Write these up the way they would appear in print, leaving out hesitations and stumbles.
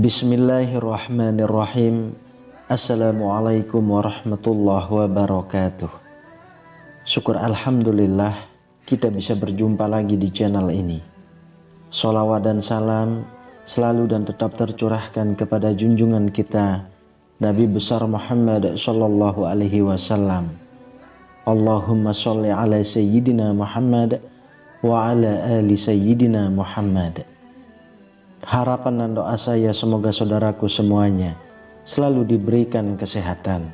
Bismillahirrahmanirrahim. Assalamualaikum warahmatullahi wabarakatuh. Syukur alhamdulillah kita bisa berjumpa lagi di channel ini. Sholawat dan salam selalu dan tetap tercurahkan kepada junjungan kita Nabi besar Muhammad sallallahu alaihi wasallam. Allahumma sholli ala sayyidina Muhammad wa ala ali sayyidina Muhammad. Harapan dan doa saya semoga saudaraku semuanya selalu diberikan kesehatan,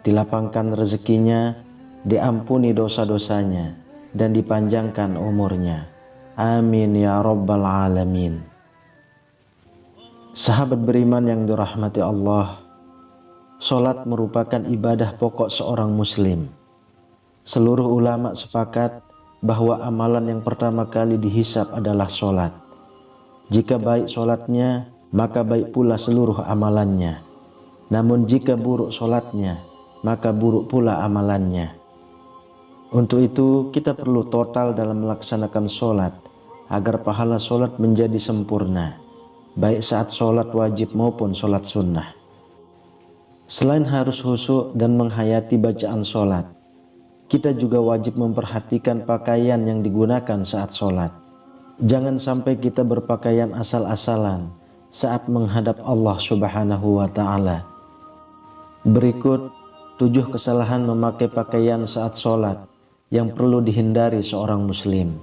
dilapangkan rezekinya, diampuni dosa-dosanya, dan dipanjangkan umurnya. Amin ya rabbal alamin. Sahabat beriman yang dirahmati Allah, salat merupakan ibadah pokok seorang muslim. Seluruh ulama sepakat bahwa amalan yang pertama kali dihisab adalah salat. Jika baik solatnya, maka baik pula seluruh amalannya. Namun jika buruk solatnya, maka buruk pula amalannya. Untuk itu kita perlu total dalam melaksanakan solat, agar pahala solat menjadi sempurna, baik saat solat wajib maupun solat sunnah. Selain harus khusyuk dan menghayati bacaan solat, kita juga wajib memperhatikan pakaian yang digunakan saat solat. Jangan sampai kita berpakaian asal-asalan saat menghadap Allah Subhanahu wa ta'ala. Berikut 7 kesalahan memakai pakaian saat sholat yang perlu dihindari seorang muslim.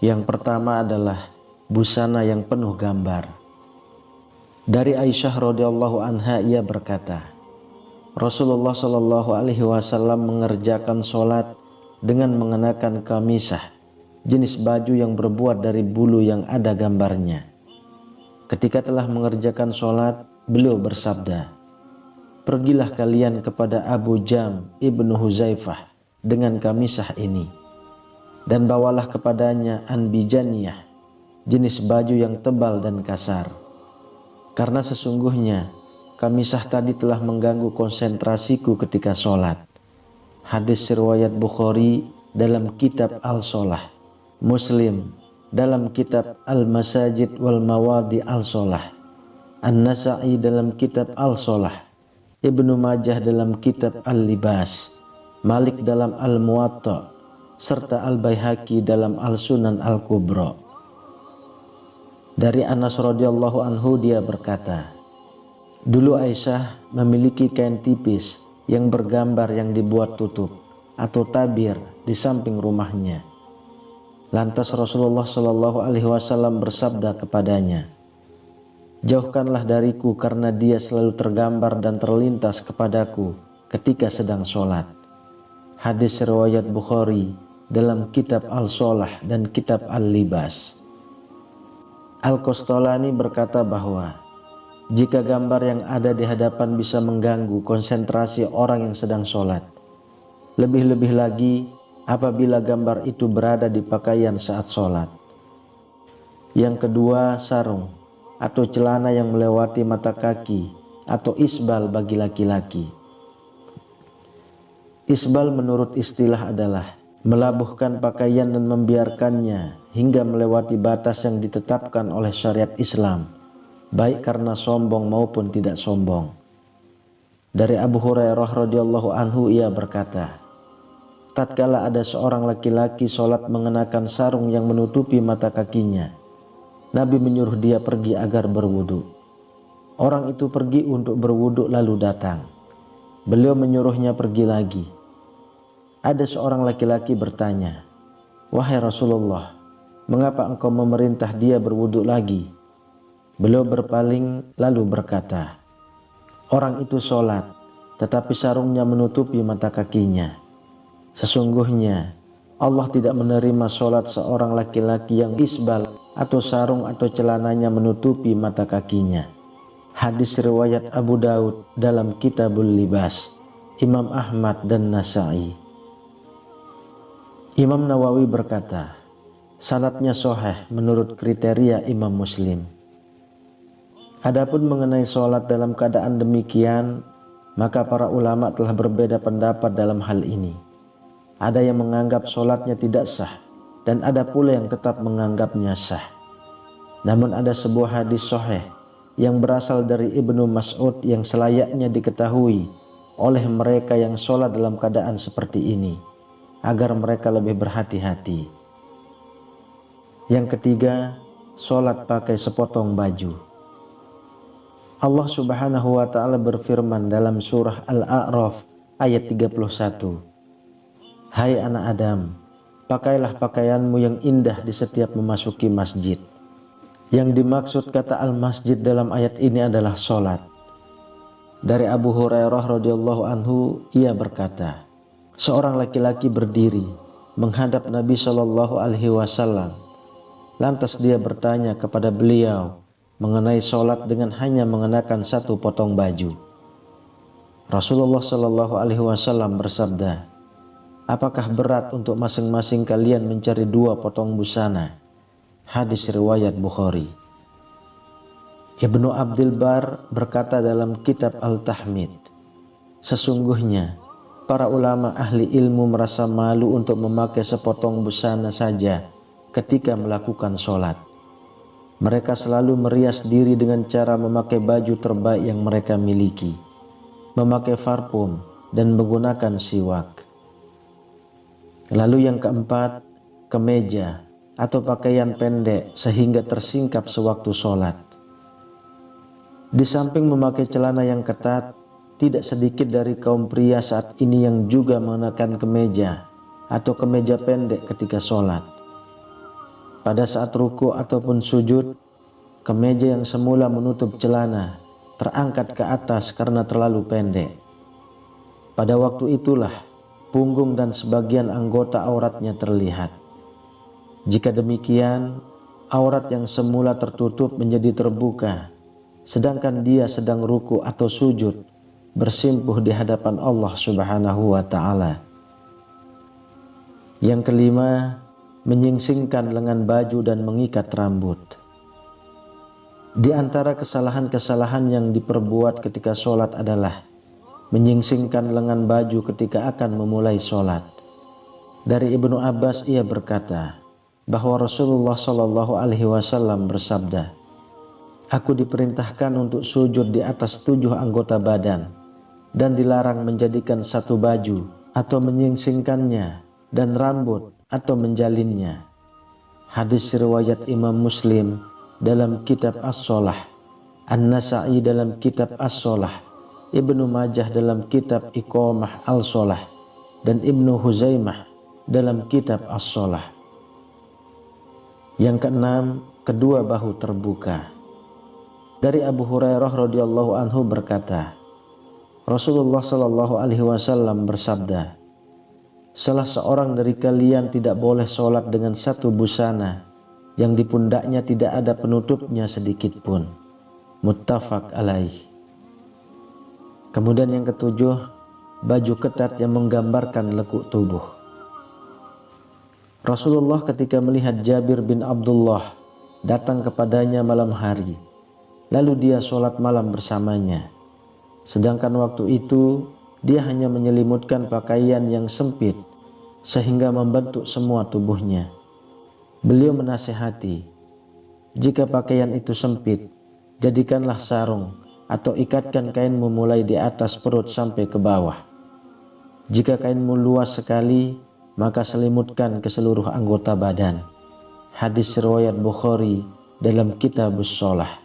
Yang pertama adalah busana yang penuh gambar. Dari Aisyah radhiyallahu anha ia berkata, Rasulullah shallallahu alaihi wasallam mengerjakan sholat dengan mengenakan kamisah, jenis baju yang berbuat dari bulu yang ada gambarnya. Ketika telah mengerjakan sholat, beliau bersabda, "Pergilah kalian kepada Abu Jam ibnu Huzaifah dengan kamisah ini, dan bawalah kepadanya anbijaniyah, jenis baju yang tebal dan kasar. Karena sesungguhnya kamisah tadi telah mengganggu konsentrasiku ketika sholat." Hadis riwayat Bukhari dalam kitab Al-Sholah, Muslim dalam kitab Al-Masajid wal Mawadi Al-Sholah, An-Nasa'i dalam kitab Al-Sholah, Ibnu Majah dalam kitab Al-Libas, Malik dalam Al-Muwatta, serta Al-Baihaqi dalam Al-Sunan Al-Kubra. Dari Anas radhiyallahu anhu dia berkata, dulu Aisyah memiliki kain tipis yang bergambar yang dibuat tutup atau tabir di samping rumahnya. Lantas Rasulullah Shallallahu Alaihi Wasallam bersabda kepadanya, "Jauhkanlah dariku karena dia selalu tergambar dan terlintas kepadaku ketika sedang sholat." Hadis riwayat Bukhari dalam kitab Al-Sholah dan kitab Al-Libas. Al-Qastolani berkata bahwa jika gambar yang ada di hadapan bisa mengganggu konsentrasi orang yang sedang sholat, lebih-lebih lagi apabila gambar itu berada di pakaian saat sholat. Yang kedua, sarung atau celana yang melewati mata kaki atau isbal bagi laki-laki. Isbal menurut istilah adalah melabuhkan pakaian dan membiarkannya hingga melewati batas yang ditetapkan oleh syariat Islam, baik karena sombong maupun tidak sombong. Dari Abu Hurairah radhiyallahu anhu ia berkata, tatkala ada seorang laki-laki sholat mengenakan sarung yang menutupi mata kakinya, Nabi menyuruh dia pergi agar berwudu. Orang itu pergi untuk berwudu lalu datang. Beliau menyuruhnya pergi lagi. Ada seorang laki-laki bertanya, "Wahai Rasulullah, mengapa engkau memerintah dia berwudu lagi?" Beliau berpaling lalu berkata, "Orang itu sholat, tetapi sarungnya menutupi mata kakinya. Sesungguhnya Allah tidak menerima sholat seorang laki-laki yang isbal atau sarung atau celananya menutupi mata kakinya." Hadis riwayat Abu Daud dalam Kitabul Libas, Imam Ahmad dan Nasa'i. Imam Nawawi berkata, sanadnya sahih menurut kriteria Imam Muslim. Adapun mengenai sholat dalam keadaan demikian, maka para ulama telah berbeda pendapat dalam hal ini. Ada yang menganggap sholatnya tidak sah, dan ada pula yang tetap menganggapnya sah. Namun ada sebuah hadis sahih yang berasal dari Ibnu Mas'ud yang selayaknya diketahui oleh mereka yang sholat dalam keadaan seperti ini, agar mereka lebih berhati-hati. Yang ketiga, sholat pakai sepotong baju. Allah Subhanahu wa ta'ala berfirman dalam surah Al-A'raf ayat 31, Hai anak Adam, pakailah pakaianmu yang indah di setiap memasuki masjid. Yang dimaksud kata al-masjid dalam ayat ini adalah sholat. Dari Abu Hurairah radhiyallahu anhu, ia berkata, seorang laki-laki berdiri menghadap Nabi Shallallahu Alaihi Wasallam. Lantas dia bertanya kepada beliau mengenai sholat dengan hanya mengenakan satu potong baju. Rasulullah Shallallahu Alaihi Wasallam bersabda, apakah berat untuk masing-masing kalian mencari 2 potong busana? Hadis riwayat Bukhari. Ibnu Abdul Bar berkata dalam kitab Al-Tahmid, sesungguhnya para ulama ahli ilmu merasa malu untuk memakai sepotong busana saja ketika melakukan sholat. Mereka selalu merias diri dengan cara memakai baju terbaik yang mereka miliki, memakai parfum, dan menggunakan siwak. Lalu yang keempat, kemeja atau pakaian pendek sehingga tersingkap sewaktu sholat. Di samping memakai celana yang ketat, tidak sedikit dari kaum pria saat ini yang juga mengenakan kemeja atau kemeja pendek ketika sholat. Pada saat ruku ataupun sujud, kemeja yang semula menutup celana terangkat ke atas karena terlalu pendek. Pada waktu itulah punggung dan sebagian anggota auratnya terlihat. Jika demikian, aurat yang semula tertutup menjadi terbuka, sedangkan dia sedang ruku atau sujud bersimpuh di hadapan Allah Subhanahu wa ta'ala. Yang kelima, menyingsingkan lengan baju dan mengikat rambut. Di antara kesalahan-kesalahan yang diperbuat ketika sholat adalah menyingsingkan lengan baju ketika akan memulai sholat. Dari Ibnu Abbas ia berkata bahwa Rasulullah Shallallahu Alaihi Wasallam bersabda, aku diperintahkan untuk sujud di atas 7 anggota badan dan dilarang menjadikan satu baju atau menyingsingkannya dan rambut atau menjalinnya. Hadis riwayat Imam Muslim dalam kitab As-Shalah, An-Nasa'i dalam kitab As-Shalah, Ibnu Majah dalam kitab Iqamah Al-Shalah, dan Ibnu Huzaimah dalam kitab As-Shalah. Yang keenam, kedua bahu terbuka. Dari Abu Hurairah radhiyallahu anhu berkata, Rasulullah Shallallahu Alaihi Wasallam bersabda, salah seorang dari kalian tidak boleh sholat dengan satu busana yang di pundaknya tidak ada penutupnya sedikit pun. Muttafaq alaih. Kemudian yang ketujuh, baju ketat yang menggambarkan lekuk tubuh. Rasulullah ketika melihat Jabir bin Abdullah datang kepadanya malam hari, lalu dia sholat malam bersamanya. Sedangkan waktu itu dia hanya menyelimutkan pakaian yang sempit sehingga membentuk semua tubuhnya. Beliau menasihati, jika pakaian itu sempit, jadikanlah sarung atau ikatkan kainmu mulai di atas perut sampai ke bawah. Jika kainmu luas sekali, maka selimutkan ke seluruh anggota badan. Hadis riwayat Bukhari dalam kitab As-Shalah.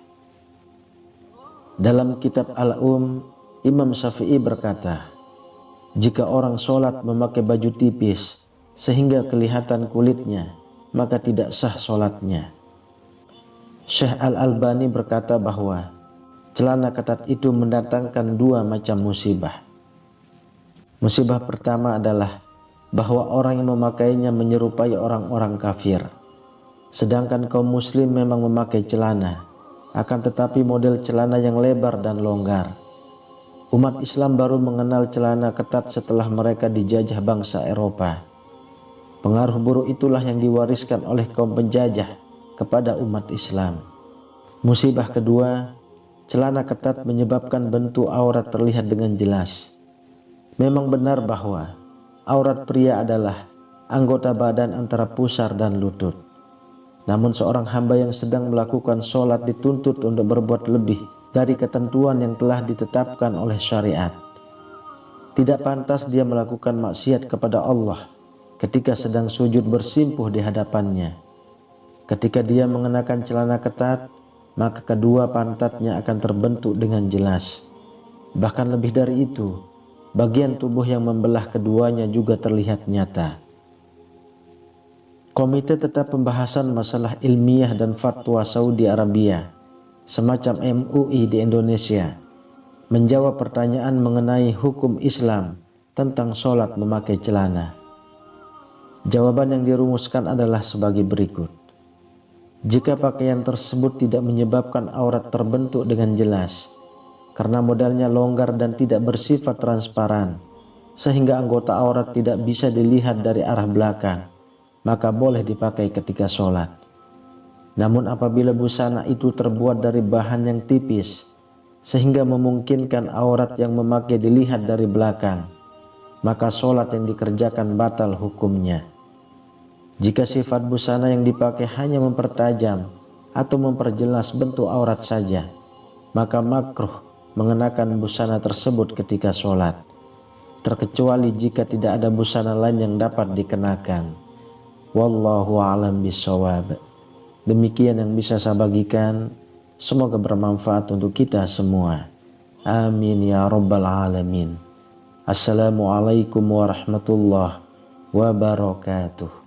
Dalam kitab Al-Um, Imam Syafi'i berkata, jika orang sholat memakai baju tipis sehingga kelihatan kulitnya, maka tidak sah sholatnya. Syekh Al-Albani berkata bahwa celana ketat itu mendatangkan 2 macam musibah. Musibah pertama adalah bahwa orang yang memakainya menyerupai orang-orang kafir. Sedangkan kaum muslim memang memakai celana, akan tetapi model celana yang lebar dan longgar. Umat Islam baru mengenal celana ketat setelah mereka dijajah bangsa Eropa. Pengaruh buruk itulah yang diwariskan oleh kaum penjajah kepada umat Islam. Musibah kedua, celana ketat menyebabkan bentuk aurat terlihat dengan jelas. Memang benar bahwa aurat pria adalah anggota badan antara pusar dan lutut. Namun seorang hamba yang sedang melakukan sholat dituntut untuk berbuat lebih dari ketentuan yang telah ditetapkan oleh syariat. Tidak pantas dia melakukan maksiat kepada Allah ketika sedang sujud bersimpuh di hadapannya. Ketika dia mengenakan celana ketat, maka kedua pantatnya akan terbentuk dengan jelas. Bahkan lebih dari itu, bagian tubuh yang membelah keduanya juga terlihat nyata. Komite Tetap Pembahasan Masalah Ilmiah dan Fatwa Saudi Arabia, semacam MUI di Indonesia, menjawab pertanyaan mengenai hukum Islam tentang sholat memakai celana. Jawaban yang dirumuskan adalah sebagai berikut. Jika pakaian tersebut tidak menyebabkan aurat terbentuk dengan jelas, karena modelnya longgar dan tidak bersifat transparan, sehingga anggota aurat tidak bisa dilihat dari arah belakang, maka boleh dipakai ketika sholat. Namun apabila busana itu terbuat dari bahan yang tipis, sehingga memungkinkan aurat yang memakai dilihat dari belakang, maka sholat yang dikerjakan batal hukumnya. Jika sifat busana yang dipakai hanya mempertajam atau memperjelas bentuk aurat saja, maka makruh mengenakan busana tersebut ketika sholat, terkecuali jika tidak ada busana lain yang dapat dikenakan. Wallahu a'lam bishawab. Demikian yang bisa saya bagikan, semoga bermanfaat untuk kita semua. Amin ya rabbal alamin. Assalamualaikum warahmatullahi wabarakatuh.